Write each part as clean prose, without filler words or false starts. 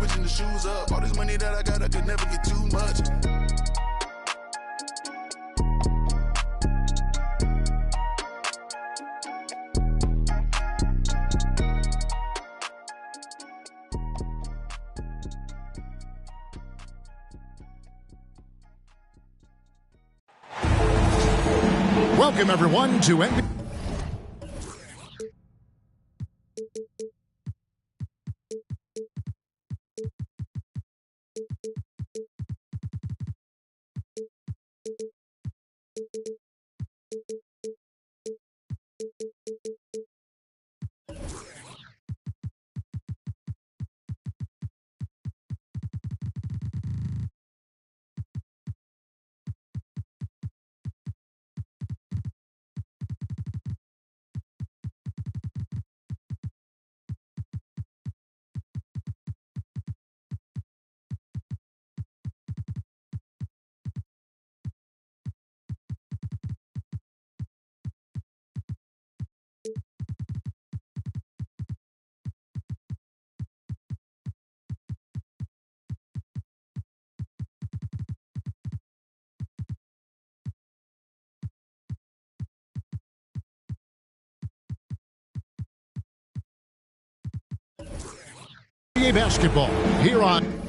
switching the shoes up. All this money that I got, I could never get too much. Welcome, everyone, to NBA. NBA basketball here on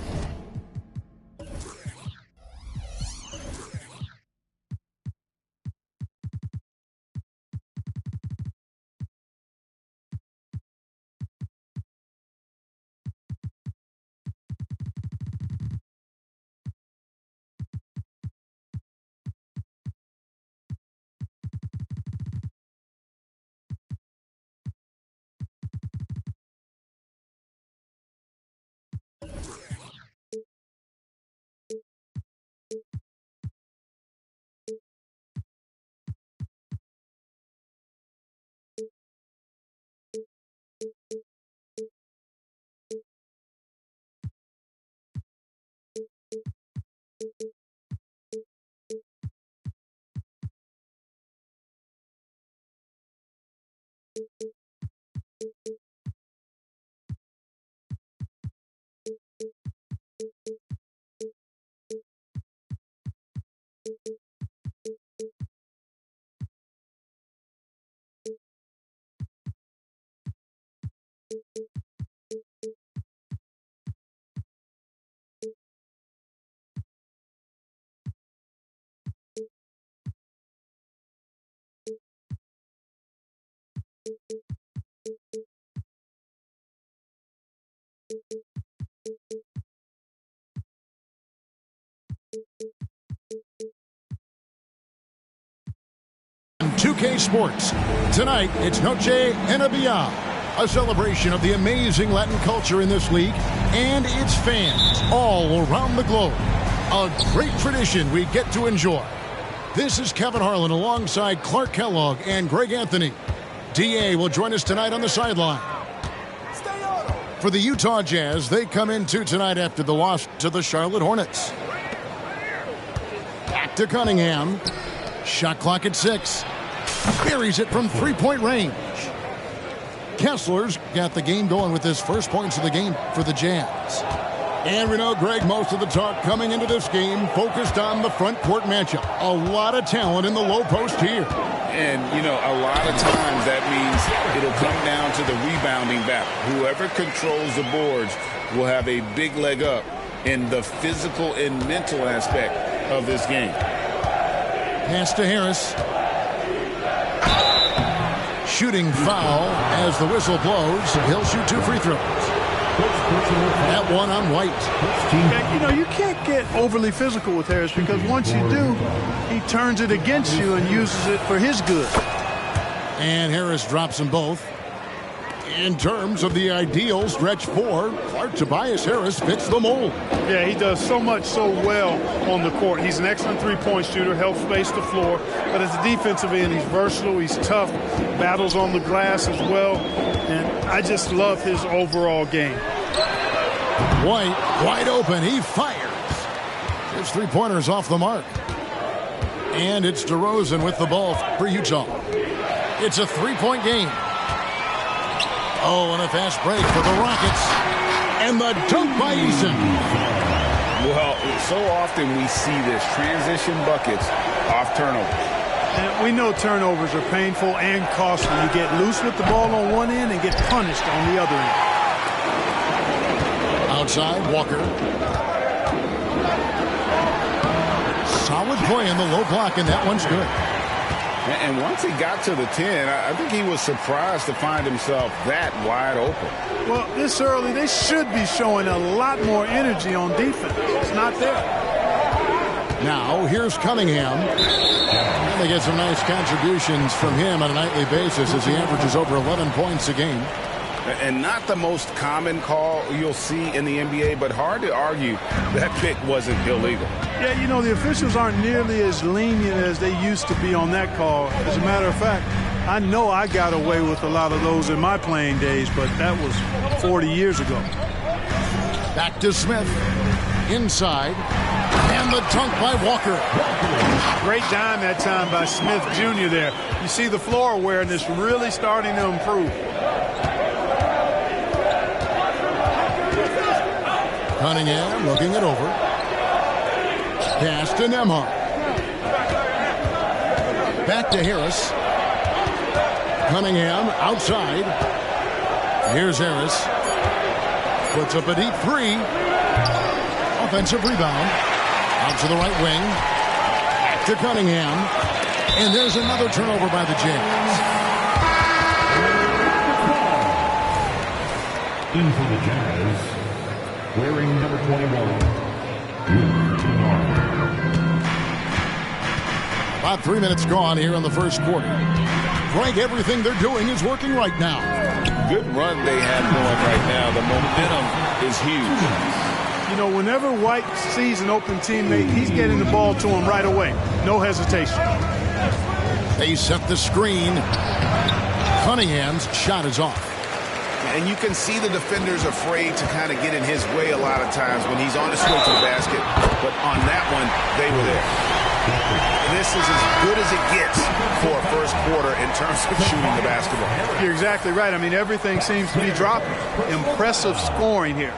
K Sports. Tonight, it's Noche Enabia, a celebration of the amazing Latin culture in this league and its fans all around the globe. A great tradition we get to enjoy. This is Kevin Harlan alongside Clark Kellogg and Greg Anthony. DA will join us tonight on the sideline. For the Utah Jazz, they come into tonight after the loss to the Charlotte Hornets. Back to Cunningham. Shot clock at 6. Buries it from three-point range. Kessler's got the game going with his first points of the game for the Jazz. And we know, Greg, most of the talk coming into this game focused on the front court matchup. A lot of talent in the low post here. And, you know, a lot of times that means it'll come down to the rebounding battle. Whoever controls the boards will have a big leg up in the physical and mental aspect of this game. Pass to Harris. Shooting foul as the whistle blows. He'll shoot 2 free throws. That one on White. You know, you can't get overly physical with Harris because once you do, he turns it against you and uses it for his good. And Harris drops them both. In terms of the ideal stretch 4, Clark Tobias Harris fits the mold. Yeah, he does so much so well on the court. He's an excellent three-point shooter, helps space the floor. But as a defensive end, he's versatile, he's tough, battles on the glass as well. And I just love his overall game. White, wide open, he fires. His three-pointer's off the mark. And it's DeRozan with the ball for Utah. It's a three-point game. Oh, and a fast break for the Rockets. And the dunk by Eason. Well, so often we see this transition buckets off turnovers. And we know turnovers are painful and costly. You get loose with the ball on one end and get punished on the other end. Outside, Walker. Solid play in the low block, and that one's good. And once he got to the 10, I think he was surprised to find himself that wide open. Well, this early, they should be showing a lot more energy on defense. It's not there. Now, here's Cunningham. And they get some nice contributions from him on a nightly basis as he averages over 11 points a game. And not the most common call you'll see in the NBA, but hard to argue that pick wasn't illegal. Yeah, you know, the officials aren't nearly as lenient as they used to be on that call. As a matter of fact, I know I got away with a lot of those in my playing days, but that was 40 years ago. Back to Smith. Inside. And the dunk by Walker. Great dime that time by Smith Jr. there. You see the floor awareness really starting to improve. Cunningham looking it over. Pass to Nembhard. Back to Harris. Cunningham outside. Here's Harris. Puts up a deep three. Offensive rebound. Out to the right wing. Back to Cunningham. And there's another turnover by the Jazz. In for the Jazz, wearing number 21. About 3 minutes gone here in the first quarter. Greg, everything they're doing is working right now. Good run they have going right now. The momentum is huge. You know, whenever White sees an open teammate, he's getting the ball to him right away. No hesitation. They set the screen. Cunningham's shot is off. And you can see the defenders afraid to kind of get in his way a lot of times when he's on his way to the basket. But on that one, they were there. This is as good as it gets for a first quarter in terms of shooting the basketball. You're exactly right. I mean, everything seems to be dropping. Impressive scoring here.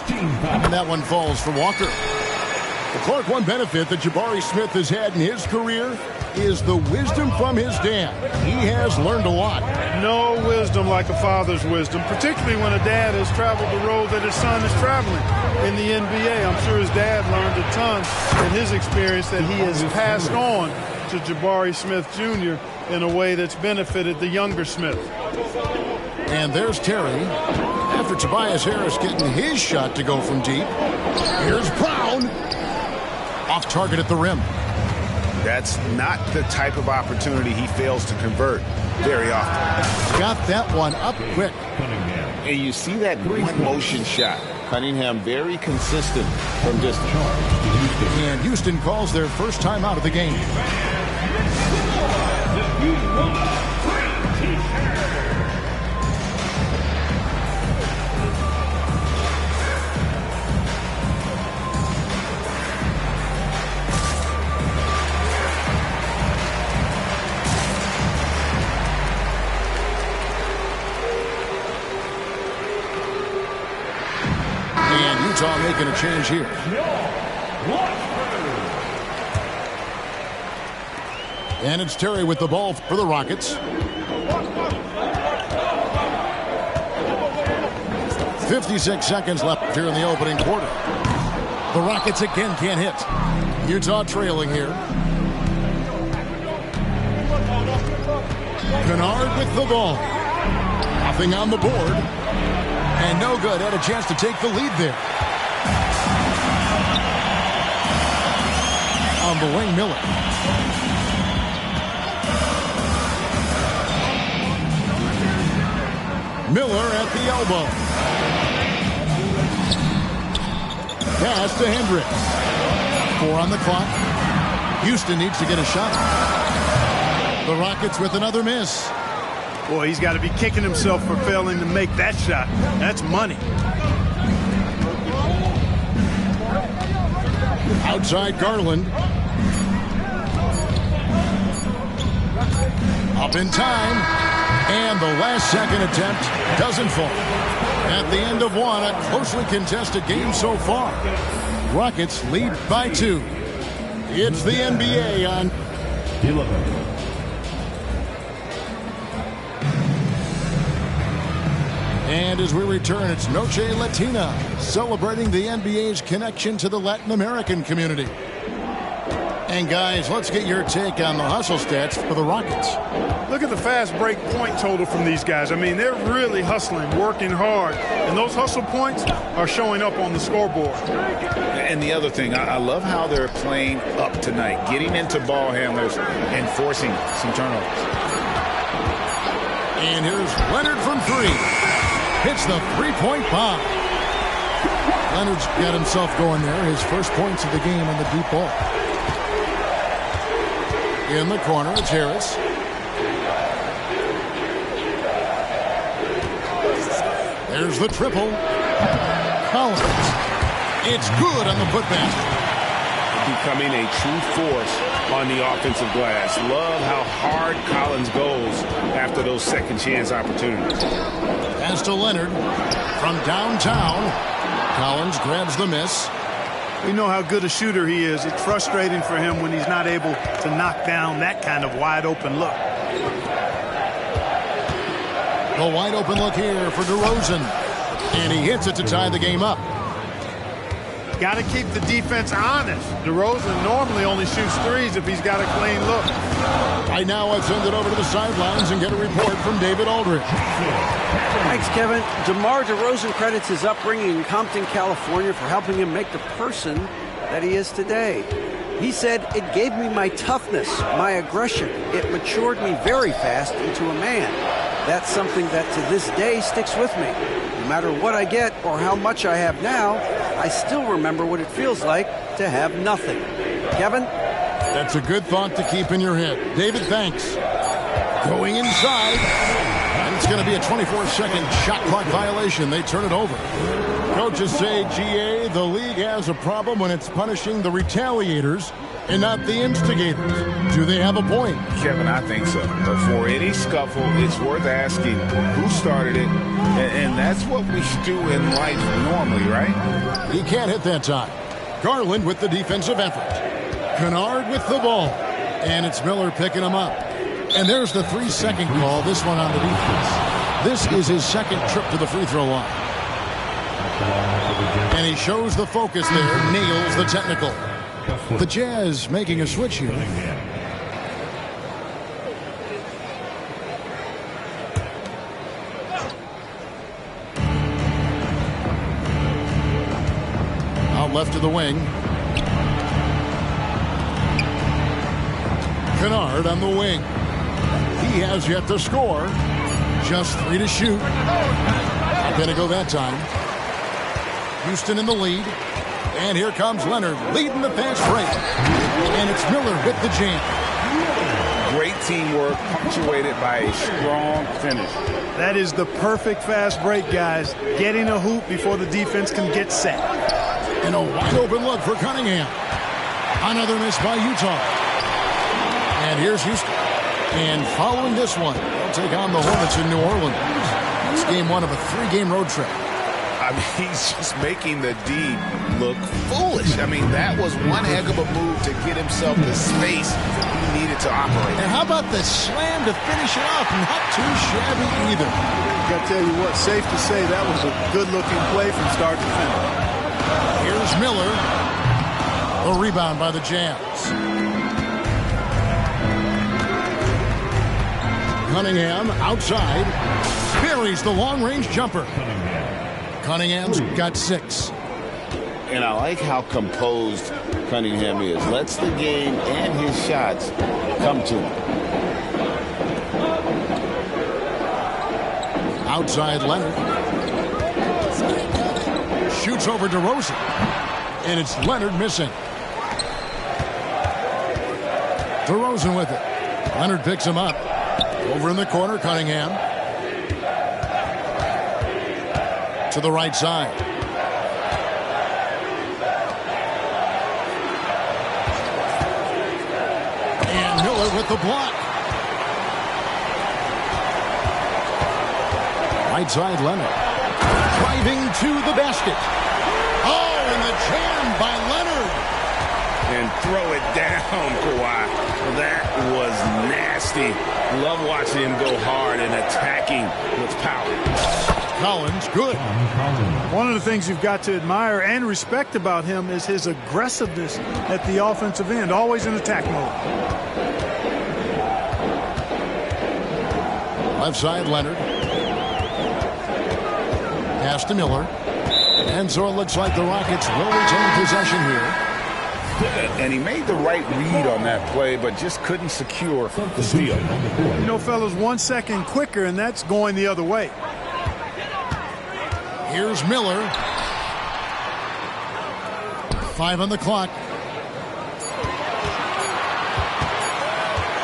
And that one falls for Walker. The Clark, one benefit that Jabari Smith has had in his career is the wisdom from his dad. He has learned a lot. No wisdom like a father's wisdom, particularly when a dad has traveled the road that his son is traveling in the NBA. I'm sure his dad learned a ton in his experience that he has passed on to Jabari Smith Jr. in a way that's benefited the younger Smith. And there's Terry. After Tobias Harris getting his shot to go from deep. Here's Brown. Off target at the rim. That's not the type of opportunity he fails to convert very often. Got that one up quick. And you see that one motion shot. Cunningham very consistent from distance. And Houston calls their first time out of the game. Utah making a change here. And it's Terry with the ball for the Rockets. 56 seconds left here in the opening quarter. The Rockets again can't hit. Utah trailing here. Kennard with the ball. Nothing on the board. And no good. Had a chance to take the lead there. On the wing, Miller. Miller at the elbow. Pass to Hendricks. 4 on the clock. Houston needs to get a shot. The Rockets with another miss. Boy, he's got to be kicking himself for failing to make that shot. That's money. Outside Garland. Up in time. And the last second attempt doesn't fall. At the end of one, a closely contested game so far. Rockets lead by 2. It's the NBA on 11. And as we return, it's Noche Latina, celebrating the NBA's connection to the Latin American community. And guys, let's get your take on the hustle stats for the Rockets. Look at the fast break point total from these guys. I mean, they're really hustling, working hard, and those hustle points are showing up on the scoreboard. And the other thing, I love how they're playing up tonight, getting into ball handlers and forcing some turnovers. And here's Leonard from 3. Hits the three-point bomb. Leonard's got himself going there. His first points of the game on the deep ball. In the corner, it's Harris. There's the triple. Collins. It's good on the putback. Becoming a true force on the offensive glass. Love how hard Collins goes after those second chance opportunities. Pass to Leonard from downtown. Collins grabs the miss. We know how good a shooter he is. It's frustrating for him when he's not able to knock down that kind of wide open look. The wide open look here for DeRozan. And he hits it to tie the game up. Got to keep the defense honest. DeRozan normally only shoots threes if he's got a clean look. Right now, let's send it over to the sidelines and get a report from David Aldridge. Thanks, Kevin. DeMar DeRozan credits his upbringing in Compton, California for helping him make the person that he is today. He said, "It gave me my toughness, my aggression. It matured me very fast into a man. That's something that to this day sticks with me. No matter what I get or how much I have now, I still remember what it feels like to have nothing." Kevin? That's a good thought to keep in your head. David, thanks. Going inside. And it's going to be a 24-second shot clock violation. They turn it over. Coaches say, GA, the league has a problem when it's punishing the retaliators and not the instigators. Do they have a point? Kevin, I think so. Before any scuffle, it's worth asking who started it, and that's what we do in life normally, right? He can't hit that time. Garland with the defensive effort. Kennard with the ball. And it's Miller picking him up. And there's the 3-second call, this one on the defense. This is his second trip to the free throw line. And he shows the focus there, nails the technical. The Jazz making a switch here. Out left to the wing. Kennard on the wing. He has yet to score. Just 3 to shoot. Not going to go that time. Houston in the lead. And here comes Leonard leading the fast break. And it's Miller with the jam. Great teamwork punctuated by a strong finish. That is the perfect fast break, guys. Getting a hoop before the defense can get set. And a wide open look for Cunningham. Another miss by Utah. And here's Houston. And following this one, they'll take on the Hornets in New Orleans. It's game 1 of a 3-game road trip. I mean, he's just making the D look foolish. I mean, that was one heck of a move to get himself the space he needed to operate. And how about the slam to finish it off? Not too shabby either. Got to tell you what, safe to say that was a good-looking play from start to finish. Here's Miller. A rebound by the Jazz. Cunningham outside. Buries the long-range jumper. Cunningham's got 6. And I like how composed Cunningham is. Lets the game and his shots come to him. Outside Leonard. Shoots over DeRozan. And it's Leonard missing. DeRozan with it. Leonard picks him up. Over in the corner, Cunningham. To the right side. And Miller with the block. Right side, Leonard. driving to the basket. Oh, and the jam by Leonard. And throw it down, Kawhi. That was nasty. Love watching him go hard and attacking with power. Collins, good. One of the things you've got to admire and respect about him is his aggressiveness at the offensive end, always in attack mode. Left side, Leonard. Pass to Miller. And so it looks like the Rockets will retain possession here. And he made the right read on that play, but just couldn't secure the steal. You know, fellas, 1 second quicker, and that's going the other way. Here's Miller. 5 on the clock.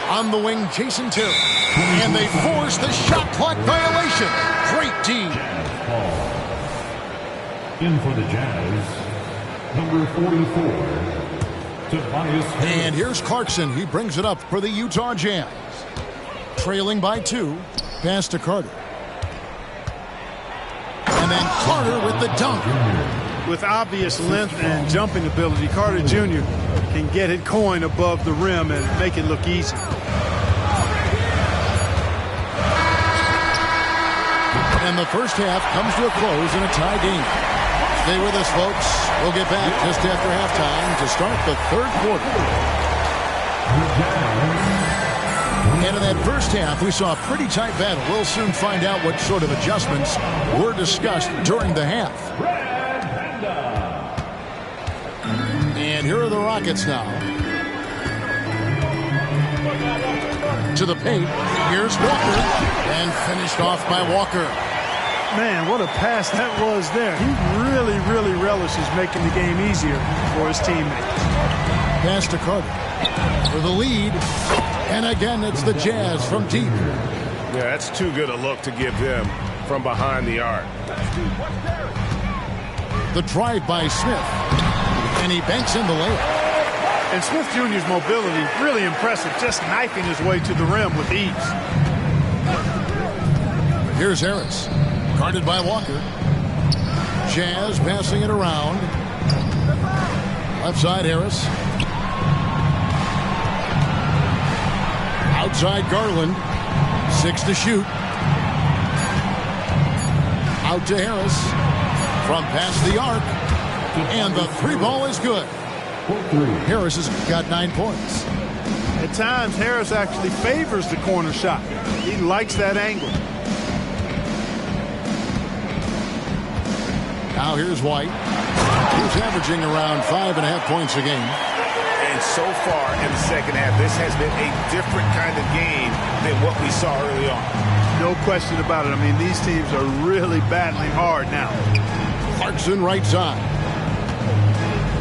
On the wing, Jason Terry. And they force the shot clock violation. Great D. In for the Jazz, number 44. And here's Clarkson. He brings it up for the Utah Jazz. Trailing by 2. Pass to Carter. And then Carter with the dunk. With obvious length and jumping ability, Carter Jr. can get it going above the rim and make it look easy. And the first half comes to a close in a tie game. Stay with us, folks. We'll get back just after halftime to start the third quarter. And in that first half, we saw a pretty tight battle. We'll soon find out what sort of adjustments were discussed during the half. And here are the Rockets now. To the paint. Here's Walker. And finished off by Walker. Man, what a pass that was there. He really, really relishes making the game easier for his teammates. Pass to Carter for the lead. And again, it's the Jazz from deep. Yeah, that's too good a look to give them from behind the arc. The drive by Smith. And he banks in the layup. And Smith Jr.'s mobility, really impressive, just knifing his way to the rim with ease. Here's Harris. Guarded by Walker. Jazz passing it around. Left side, Harris. Outside, Garland. 6 to shoot. Out to Harris. From past the arc. And the 3 ball is good. Harris has got 9 points. At times, Harris actually favors the corner shot. He likes that angle. Now here's White. He's averaging around 5.5 points a game. And so far in the second half, this has been a different kind of game than what we saw early on. No question about it. I mean, these teams are really battling hard now. Clarkson right side.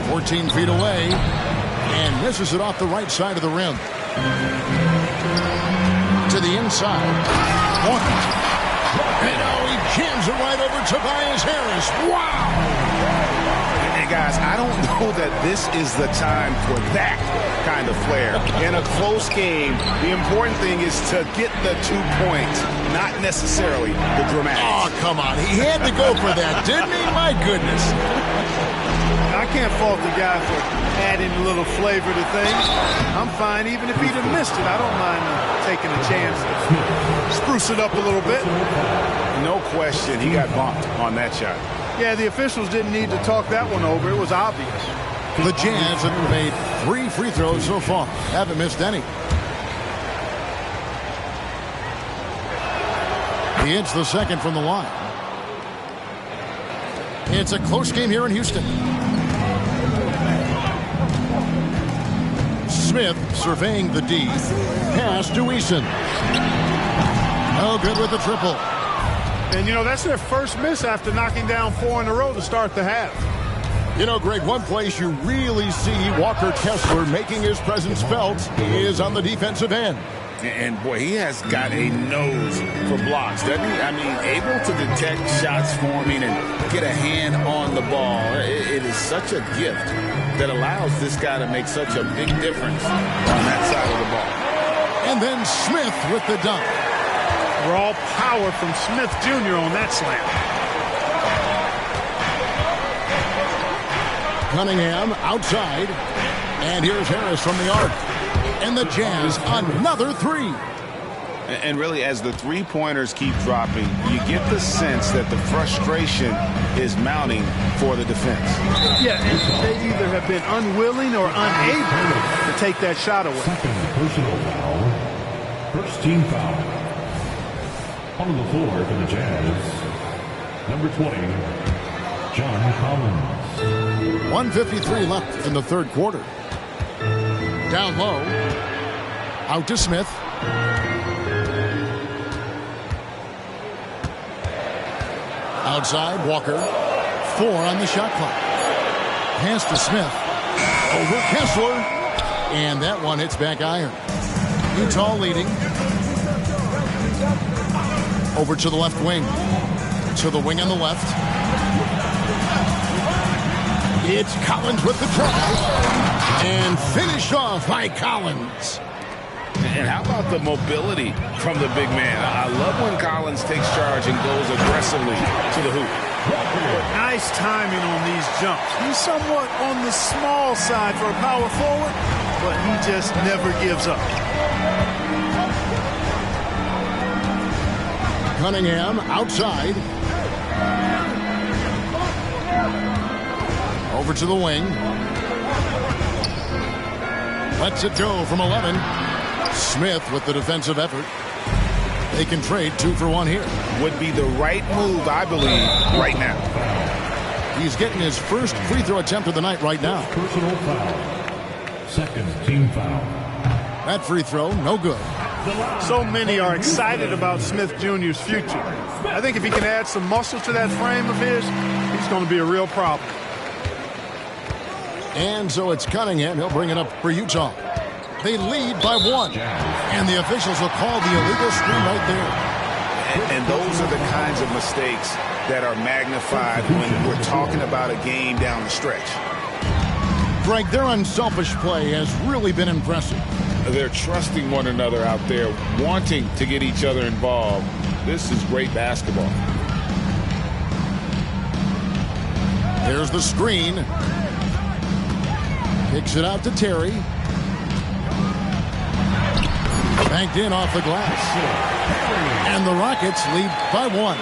14 feet away. And misses it off the right side of the rim. To the inside. Walker. And now he jams it right over Tobias Harris. Wow! And guys, I don't know that this is the time for that kind of flair. In a close game, the important thing is to get the 2 points, not necessarily the dramatics. Oh, come on. He had to go for that, didn't he? My goodness. I can't fault the guy for adding a little flavor to things. I'm fine even if he'd have missed it. I don't mind taking a chance to spruce it up a little bit. No question, he got bumped on that shot. Yeah, the officials didn't need to talk that one over. It was obvious. The Jazz have made 3 free throws so far. Haven't missed any. He hits the second from the line. It's a close game here in Houston. Smith surveying the D. Pass to Eason. No good with the triple. And, you know, that's their first miss after knocking down 4 in a row to start the half. You know, Greg, one place you really see Walker Kessler making his presence felt is on the defensive end. And, boy, he has got a nose for blocks, doesn't he? I mean, able to detect shots forming and get a hand on the ball. It is such a gift that allows this guy to make such a big difference on that side of the ball. And then Smith with the dunk. Raw power from Smith Jr. on that slam. Cunningham outside. And here's Harris from the arc. And the Jazz another three. And really, as the three-pointers keep dropping, you get the sense that the frustration is mounting for the defense. Yeah, and they either have been unwilling or unable to take that shot away. Second personal foul. First team foul. On the floor for the Jazz, number 20, John Collins. 1:53 left in the third quarter. Down low. Out to Smith. Outside, Walker. 4 on the shot clock. Pass to Smith. Over Kessler. And that one hits back iron. Utah leading. Over to the left wing. To the wing on the left. It's Collins with the drive. And finished off by Collins. And how about the mobility from the big man? I love when Collins takes charge and goes aggressively to the hoop. Nice timing on these jumps. He's somewhat on the small side for a power forward, but he just never gives up. Cunningham outside. Over to the wing. Lets it go from 11. Smith with the defensive effort. They can trade 2 for 1 here. Would be the right move, I believe, right now. He's getting his first free throw attempt of the night right now. Personal foul. Second team foul. That free throw, no good. So many are excited about Smith Jr.'s future. I think if he can add some muscle to that frame of his, he's going to be a real problem. And so it's Cunningham. He'll bring it up for Utah. They lead by 1. And the officials will call the illegal screen right there. And those are the kinds of mistakes that are magnified when we're talking about a game down the stretch. Greg, their unselfish play has really been impressive. They're trusting one another out there, wanting to get each other involved. This is great basketball. There's the screen. Kicks it out to Terry. Banked in off the glass. And the Rockets lead by 1.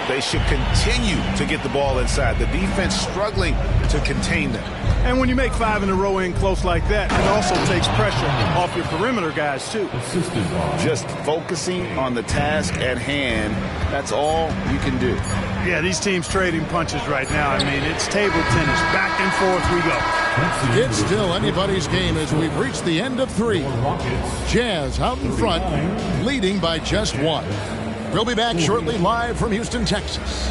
They should continue to get the ball inside. The defense struggling to contain them. And when you make 5 in a row in close like that, it also takes pressure off your perimeter guys, too. Just focusing on the task at hand, that's all you can do. Yeah, these teams trading punches right now. I mean, it's table tennis. Back and forth we go. It's still anybody's game as we've reached the end of 3. Jazz out in front, leading by just 1. We'll be back shortly live from Houston, Texas.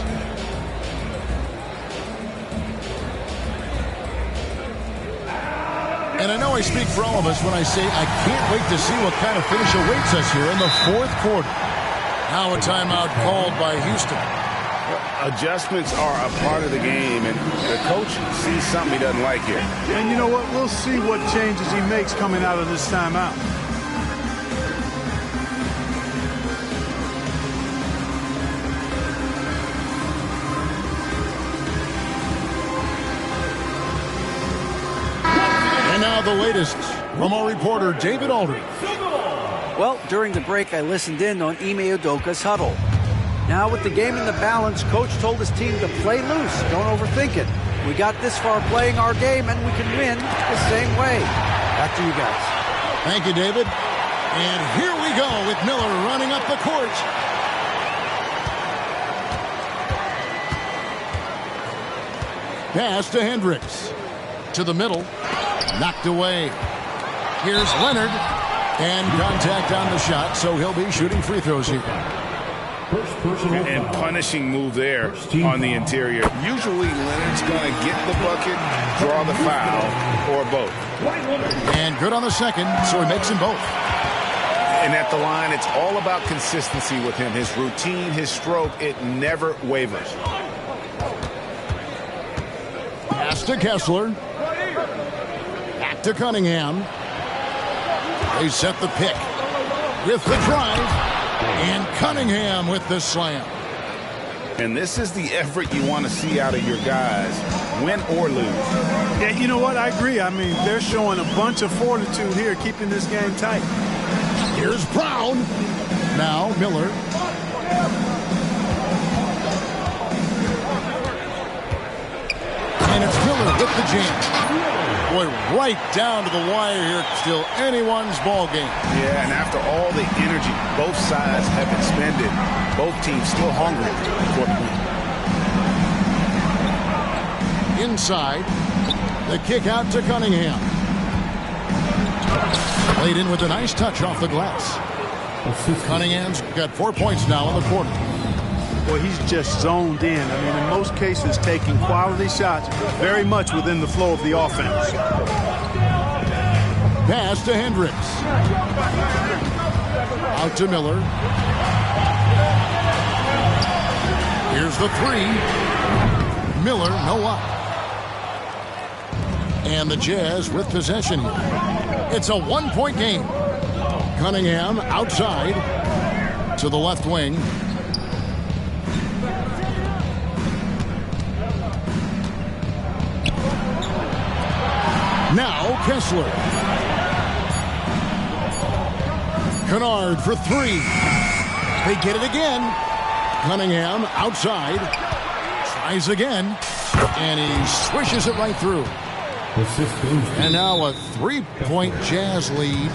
And I know I speak for all of us when I say I can't wait to see what kind of finish awaits us here in the fourth quarter. Now a timeout called by Houston. Adjustments are a part of the game, and the coach sees something he doesn't like here. And you know what? We'll see what changes he makes coming out of this timeout. And now the latest from our reporter, David Aldridge. Well, during the break, I listened in on Ime Udoka's huddle. Now with the game in the balance, coach told his team to play loose. Don't overthink it. We got this far playing our game, and we can win the same way. Back to you guys. Thank you, David. And here we go with Miller running up the court. Pass to Hendricks. To the middle. Knocked away. Here's Leonard. And contact on the shot, so he'll be shooting free throws here. And punishing move there on the interior. Usually Leonard's going to get the bucket, draw the foul, or both. And good on the second, so he makes them both. And at the line, it's all about consistency with him. His routine, his stroke, it never wavers. Pass to Kessler. Back to Cunningham. They set the pick with the drive. And Cunningham with the slam. And this is the effort you want to see out of your guys, win or lose. Yeah, you know what? I agree. I mean, they're showing a bunch of fortitude here, keeping this game tight. Here's Brown. Now Miller. And it's Miller with the jam. Boy, right down to the wire here. Still anyone's ball game. Yeah, and after all the energy both sides have expended, both teams still hungry for the win. Inside, the kick out to Cunningham. Played in with a nice touch off the glass. Cunningham's got 4 points now in the quarter. Boy, he's just zoned in. I mean, in most cases, taking quality shots very much within the flow of the offense. Pass to Hendricks. Out to Miller. Here's the three. Miller, no up. And the Jazz with possession here. It's a 1-point game. Cunningham outside to the left wing. Now Kessler. Kennard for three. They get it again. Cunningham outside. Tries again. And he swishes it right through. And now a 3-point Jazz lead.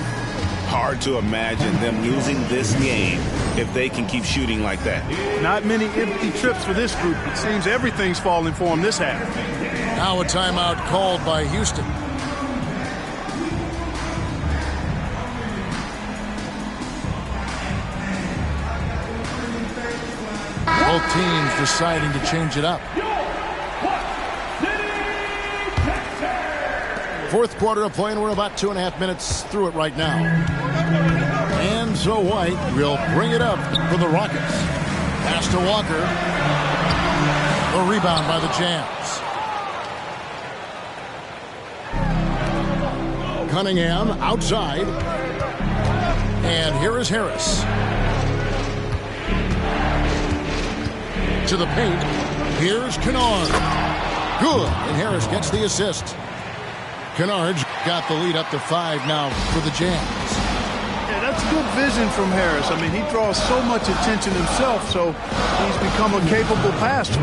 Hard to imagine them losing this game if they can keep shooting like that. Not many empty trips for this group. It seems everything's falling for them this half. Now a timeout called by Houston. Both teams deciding to change it up. Fourth quarter of play, and we're about 2.5 minutes through it right now. And so White will bring it up for the Rockets. Pass to Walker. A rebound by the Jazz. Cunningham outside. And here is Harris. To the paint. Here's Kennard. Good. And Harris gets the assist. Kennard's got the lead up to 5 now for the Jazz. Yeah, that's good vision from Harris. I mean, he draws so much attention himself, so he's become a capable passer.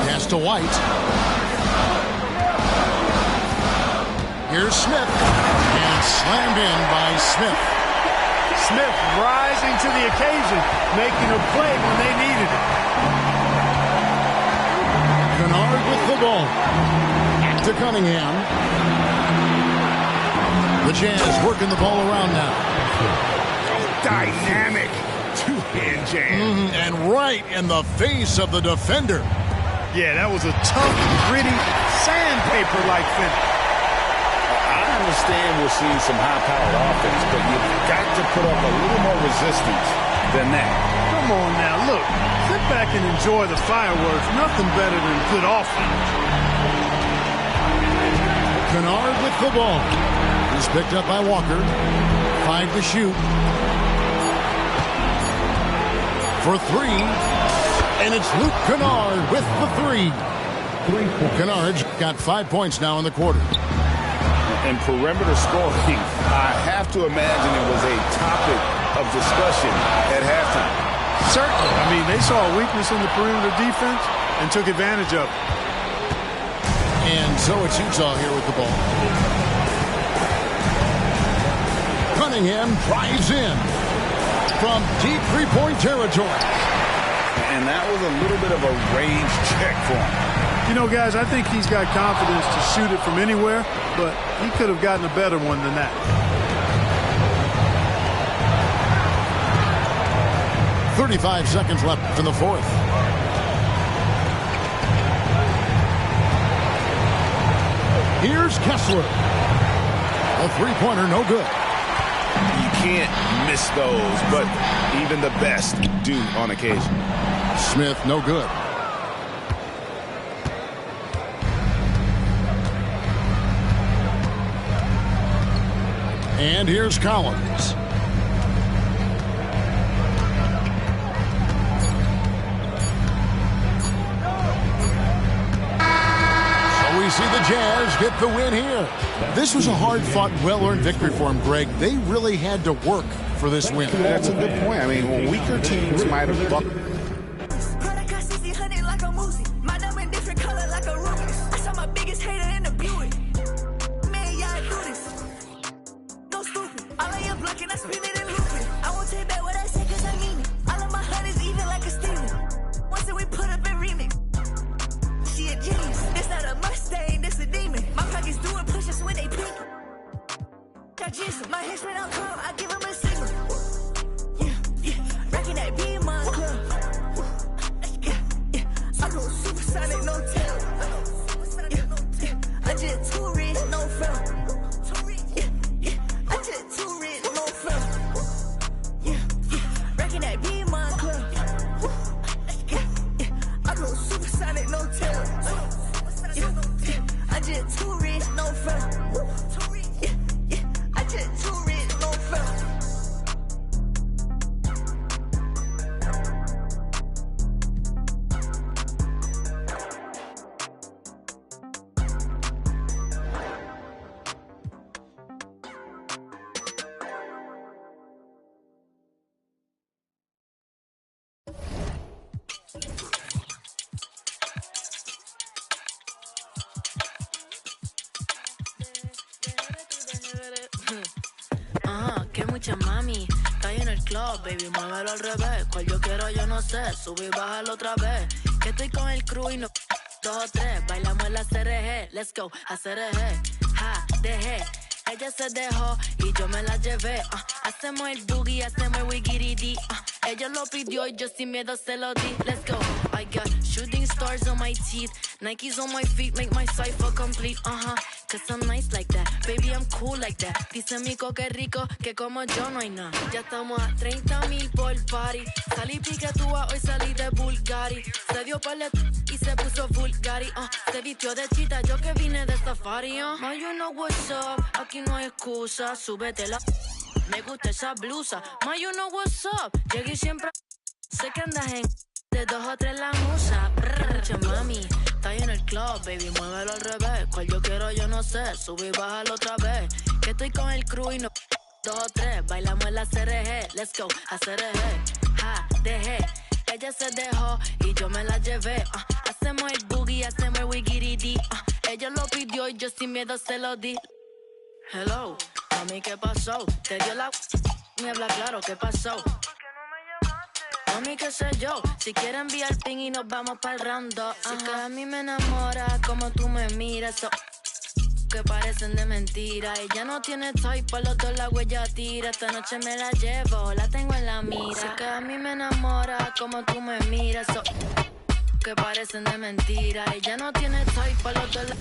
Pass to White. Here's Smith. And slammed in by Smith. Smith rising to the occasion, making a play when they needed it. Kennard with the ball. Back to Cunningham. The Jazz working the ball around now. Dynamic two-hand jam. And right in the face of the defender. Yeah, that was a tough, gritty, sandpaper-like finish. I understand we're seeing some high-powered offense, but you've got to put up a little more resistance than that. Come on now, look. Sit back and enjoy the fireworks. Nothing better than good offense. Kennard with the ball. He's picked up by Walker. 5 to shoot. For 3. And it's Luke Kennard with the 3. Kennard's got 5 points now in the quarter. And perimeter scoring, I have to imagine it was a topic of discussion at halftime. Certainly. I mean, they saw a weakness in the perimeter defense and took advantage of it. And so it's Utah here with the ball. Cunningham drives in from deep three-point territory. And that was a little bit of a range check for him. You know, guys, I think he's got confidence to shoot it from anywhere, but he could have gotten a better one than that. 35 seconds left in the fourth. Here's Kessler. A three-pointer, no good. You can't miss those, but even the best do on occasion. Smith, no good. And here's Collins. see the Jazz get the win here. This was a hard-fought, well-earned victory for them, Greg. They really had to work for this win. That's a good point. I mean, when weaker teams might have bucked. My henchman on call, I give him a signal. Rocking that beam on club. I go supersonic, no tail. I just too rich, no film. I just too rich, no film. Rocking that beam on club. I go supersonic, no tail. I just too rich, no film. Que mucha mami, está en el club, baby, muévelo al revés. Cual yo quiero, yo no sé, sube y bájalo otra vez. Que estoy con el crew y no 2 o 3, bailamos en la CRG, let's go, a CRG, ja, dejé. Ella se dejó y yo me la llevé, hacemos el boogie, hacemos el wigiridi, ella lo pidió y yo sin miedo se lo di, let's go. I got shooting stars on my teeth, Nikes on my feet, make my cipher complete, cause I'm nice like that, baby I'm cool like that. Dice Mico que rico, que como yo no hay nada. Ya estamos a 30,000 por party, salí piquetúa, hoy salí de Bulgari. Se dio par y se puso Bulgari, se vistió de chita, yo que vine de safari, Now you know what's up, aquí no hay excusa, súbetela. Me gusta esa blusa, ma you know what's up. Llegué siempre, sé que andas en de 2 o 3 la musa. Mucha mami, está ahí en el club, baby, muévelo al revés. Cual yo quiero, yo no sé, sube y bájalo otra vez. Que estoy con el crew y no 2 o 3, bailamos en la CRG, let's go, a CRG, ja, dejé. Ella se dejó y yo me la llevé, hacemos el boogie, hacemos el wigiridi, ella lo pidió y yo sin miedo se lo di. Hello, mami, ¿qué pasó? Te dio la... Me habla claro, ¿qué pasó? ¿Por qué no me llamaste? Mami, qué sé yo, si quieres enviar ping y nos vamos pa'l rando. Si que a mí me enamora como tú me miras, que parecen de mentira. Ella no tiene type, por los 2 la huella tira. Esta noche me la llevo, la tengo en la mira. Si que a mí me enamora como tú me miras, que parecen de mentira. Ella no tiene type, por los 2 la...